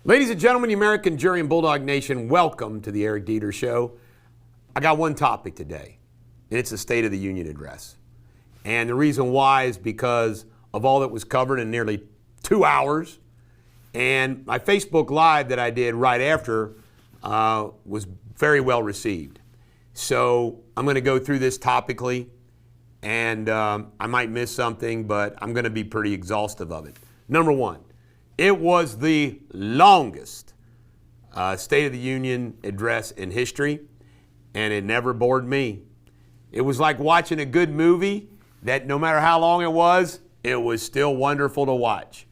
Ladies and gentlemen, the American Jury and Bulldog Nation, welcome to the Eric Deters Show. I got one topic today, and it's the State of the Union address. And the reason why is because of all that was covered in nearly 2 hours. And my Facebook Live that I did right after was very well received. So I'm going to go through this topically, and I might miss something, but I'm going to be pretty exhaustive of it. Number one, it was the longest State of the Union address in history, and it never bored me. It was like watching a good movie that no matter how long it was still wonderful to watch.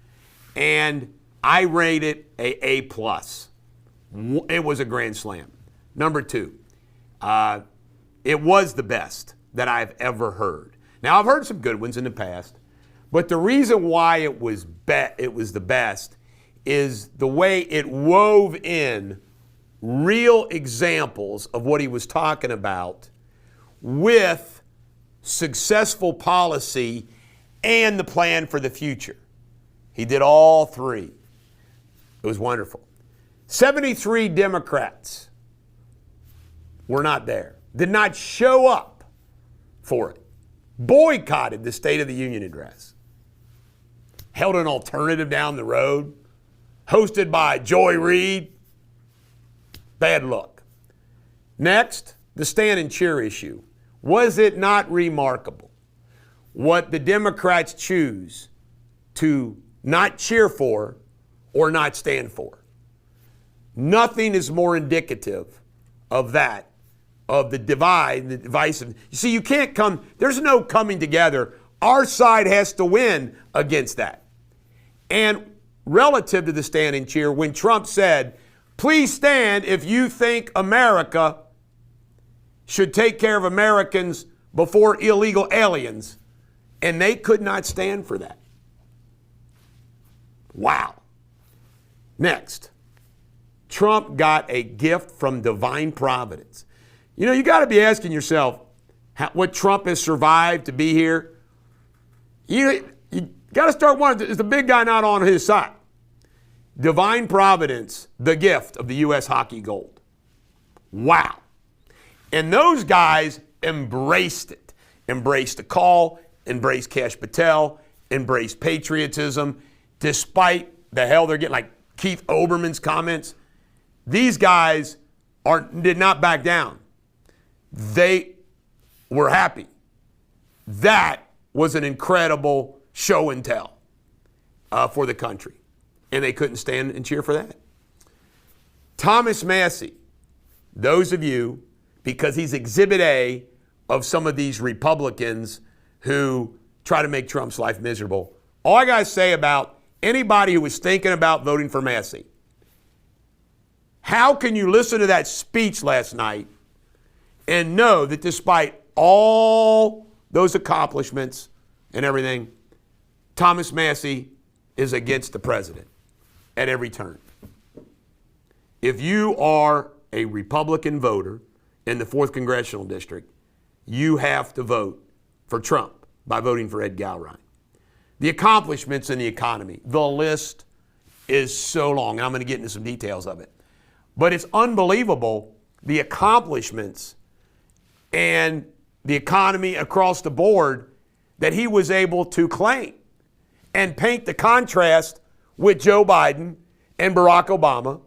And I rate it a A+. It was a grand slam. Number two, it was the best that I've ever heard. Now, I've heard some good ones in the past, but the reason why it was the best is the way it wove in real examples of what he was talking about with successful policy and the plan for the future. He did all three. It was wonderful. 73 Democrats were not there, did not show up for it, boycotted the State of the Union address, held an alternative down the road, hosted by Joy Reid. Bad luck. Next, the stand and cheer issue. Was it not remarkable what the Democrats choose to not cheer for or not stand for? Nothing is more indicative of that, of the divide, the divisive. You see, you can't there's no coming together. Our side has to win against that. And relative to the stand and cheer, when Trump said, please stand if you think America should take care of Americans before illegal aliens, and they could not stand for that. Wow. Next, Trump got a gift from divine providence. You know, you got to be asking yourself what Trump has survived to be here. You got to start wondering, is the big guy not on his side? Divine providence, the gift of the U.S. hockey gold. Wow. And those guys embraced it. Embraced the call, embraced Kash Patel, embraced patriotism, despite the hell they're getting, like Keith Olbermann's comments. These guys did not back down. They were happy. That was an incredible show and tell for the country. And they couldn't stand and cheer for that. Thomas Massie, those of you, because he's exhibit A of some of these Republicans who try to make Trump's life miserable. All I got to say about anybody who was thinking about voting for Massie, how can you listen to that speech last night and know that despite all those accomplishments and everything, Thomas Massie is against the president at every turn? If you are a Republican voter in the 4th Congressional District, you have to vote for Trump by voting for Ed Galbraith. The accomplishments in the economy, the list is so long, and I'm going to get into some details of it. But it's unbelievable, the accomplishments and the economy across the board that he was able to claim and paint the contrast with Joe Biden and Barack Obama.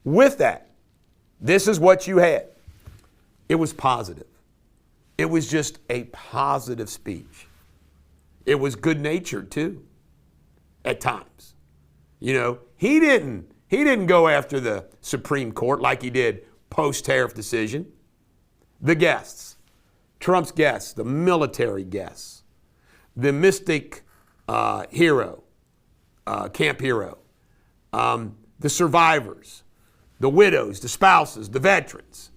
With that, this is what you had. It was positive. It was just a positive speech. It was good-natured too, at times. You know, he didn't go after the Supreme Court like he did post-tariff decision. The guests, Trump's guests, the military guests, the mystic hero, camp hero, the survivors, the widows, the spouses, the veterans,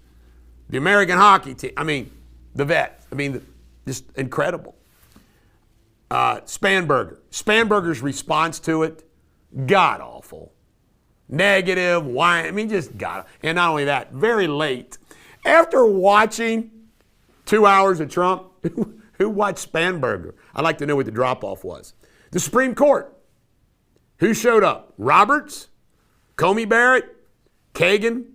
the American hockey team, the vets, just incredible. Spanberger's response to it, god awful. Negative, whine, just god. And not only that, very late. After watching 2 hours of Trump, who watched Spanberger? I'd like to know what the drop-off was. The Supreme Court, who showed up? Roberts, Comey Barrett, Kagan,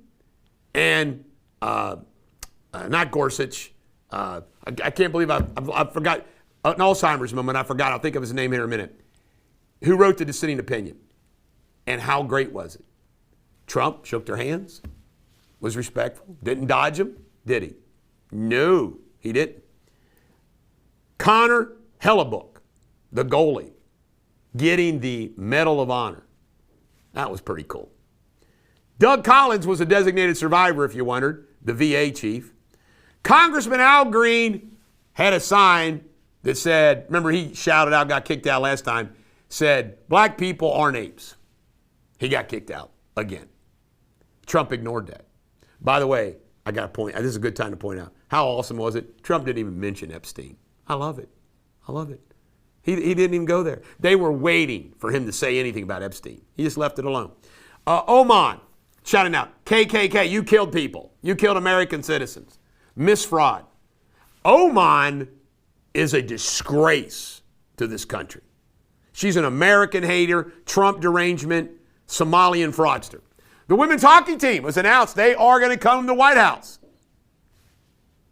and not Gorsuch. I can't believe I forgot an Alzheimer's moment. I forgot. I'll think of his name here in a minute. Who wrote the dissenting opinion? And how great was it? Trump shook their hands, was respectful, didn't dodge them, did he? No, he didn't. Connor Hellebuck, the goalie, getting the Medal of Honor. That was pretty cool. Doug Collins was a designated survivor, if you wondered, the VA chief. Congressman Al Green had a sign that said, remember he shouted out, got kicked out last time, said, black people aren't apes. He got kicked out again. Trump ignored that. By the way, I got to point, this is a good time to point out, how awesome was it? Trump didn't even mention Epstein. I love it. I love it. He didn't even go there. They were waiting for him to say anything about Epstein. He just left it alone. Oman, shouting out, KKK, you killed people. You killed American citizens. Miss Fraud. Oman is a disgrace to this country. She's an American hater, Trump derangement, Somalian fraudster. The women's hockey team was announced they are going to come to the White House.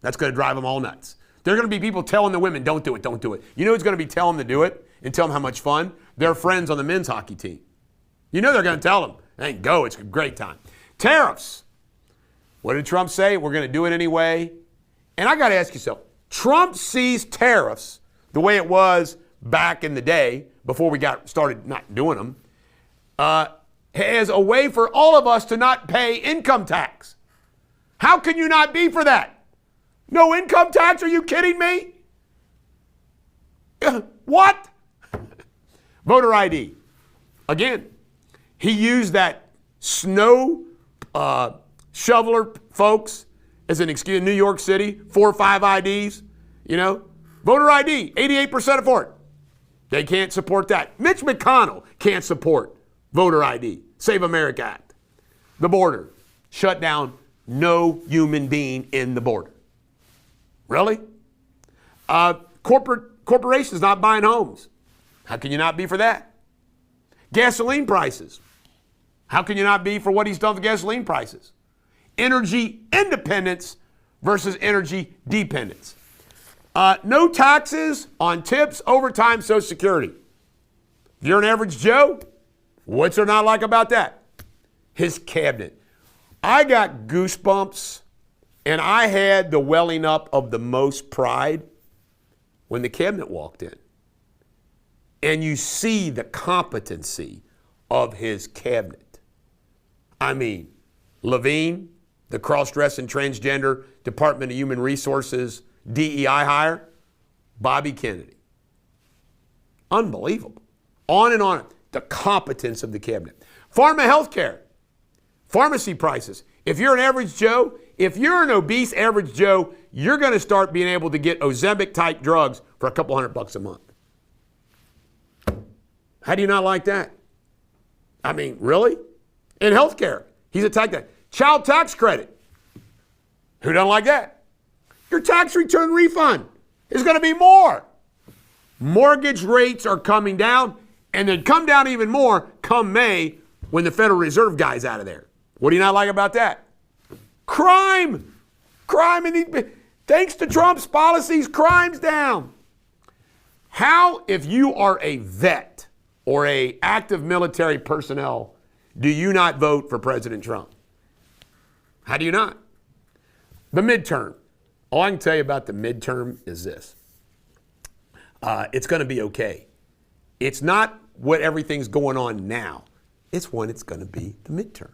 That's going to drive them all nuts. There are going to be people telling the women, don't do it, don't do it. You know who's going to be telling them to do it and tell them how much fun? Their friends on the men's hockey team. You know they're going to tell them, hey, go, it's a great time. Tariffs. What did Trump say? We're going to do it anyway. And I got to ask yourself, Trump sees tariffs the way it was back in the day before we got started not doing them, as a way for all of us to not pay income tax. How can you not be for that? No income tax? Are you kidding me? What? Voter ID. Again, he used that snow shoveler folks as an excuse in New York City, 4 or 5 IDs, you know. Voter ID, 88% for it. They can't support that. Mitch McConnell can't support voter ID. Save America Act. The border, shut down, no human being in the border. Really? Corporations not buying homes. How can you not be for that? Gasoline prices. How can you not be for what he's done with gasoline prices? Energy independence versus energy dependence. No taxes on tips, overtime, Social Security. If you're an average Joe, what's there not like about that? His cabinet. I got goosebumps and I had the welling up of the most pride when the cabinet walked in. And you see the competency of his cabinet. I mean, Levine, the cross-dressing transgender Department of Human Resources DEI hire, Bobby Kennedy. Unbelievable. On and on. The competence of the cabinet. Pharma healthcare. Pharmacy prices. If you're an average Joe, if you're an obese average Joe, you're going to start being able to get Ozempic type drugs for a couple $100 a month. How do you not like that? I mean, really? In healthcare, he's attacked that. Child tax credit. Who doesn't like that? Your tax return refund is going to be more. Mortgage rates are coming down, and they come down even more come May when the Federal Reserve guy's out of there. What do you not like about that? Crime. Crime. Thanks to Trump's policies, crime's down. How, if you are a vet or a active military personnel, do you not vote for President Trump? How do you not? The midterm. All I can tell you about the midterm is this. It's going to be okay. It's not what everything's going on now. It's when it's going to be the midterm.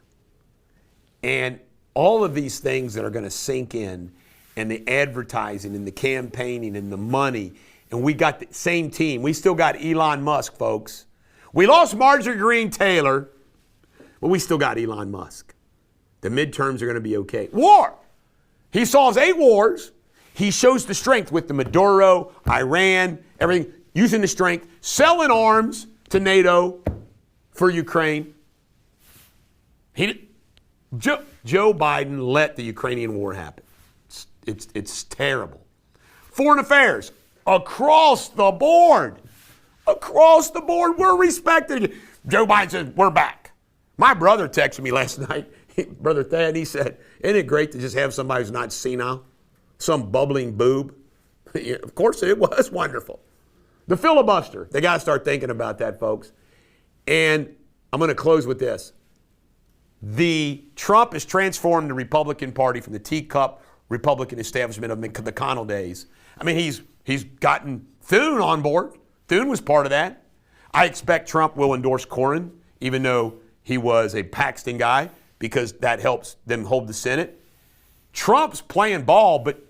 And all of these things that are going to sink in, and the advertising and the campaigning and the money, and we got the same team. We still got Elon Musk, folks. We lost Marjorie Greene Taylor, but we still got Elon Musk. The midterms are going to be okay. War. He solves 8 wars. He shows the strength with the Maduro, Iran, everything, using the strength, selling arms to NATO for Ukraine. Joe Biden let the Ukrainian war happen. It's terrible. Foreign affairs, across the board. Across the board, we're respected. Joe Biden says, we're back. My brother texted me last night, Brother Thad, he said, isn't it great to just have somebody who's not senile? Some bubbling boob. Of course, it was wonderful. The filibuster. They got to start thinking about that, folks. And I'm going to close with this. Trump has transformed the Republican Party from the teacup Republican establishment of the McConnell days. I mean, he's gotten Thune on board. Thune was part of that. I expect Trump will endorse Cornyn, even though he was a Paxton guy, because that helps them hold the Senate. Trump's playing ball, but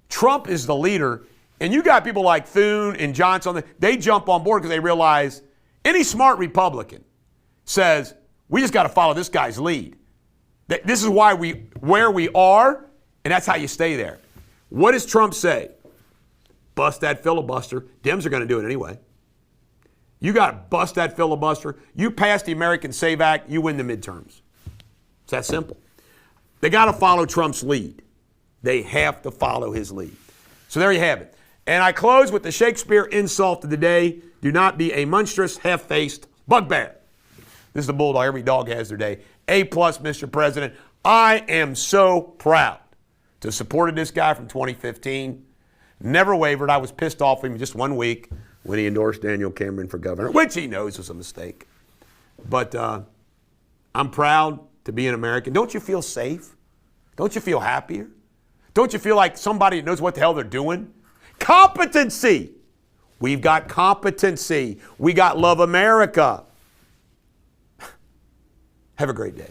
Trump is the leader. And you got people like Thune and Johnson, they jump on board because they realize any smart Republican says, we just got to follow this guy's lead. This is where we are, and that's how you stay there. What does Trump say? Bust that filibuster. Dems are going to do it anyway. You got to bust that filibuster. You pass the American Save Act, you win the midterms. It's that simple. They got to follow Trump's lead. They have to follow his lead. So there you have it. And I close with the Shakespeare insult of the day. Do not be a monstrous, half-faced bugbear. This is the Bulldog. Every dog has their day. A+, Mr. President. I am so proud to have supported this guy from 2015. Never wavered. I was pissed off at him just 1 week when he endorsed Daniel Cameron for governor, which he knows was a mistake. But I'm proud to be an American. Don't you feel safe? Don't you feel happier? Don't you feel like somebody knows what the hell they're doing? Competency. We've got competency. We got Love America. Have a great day.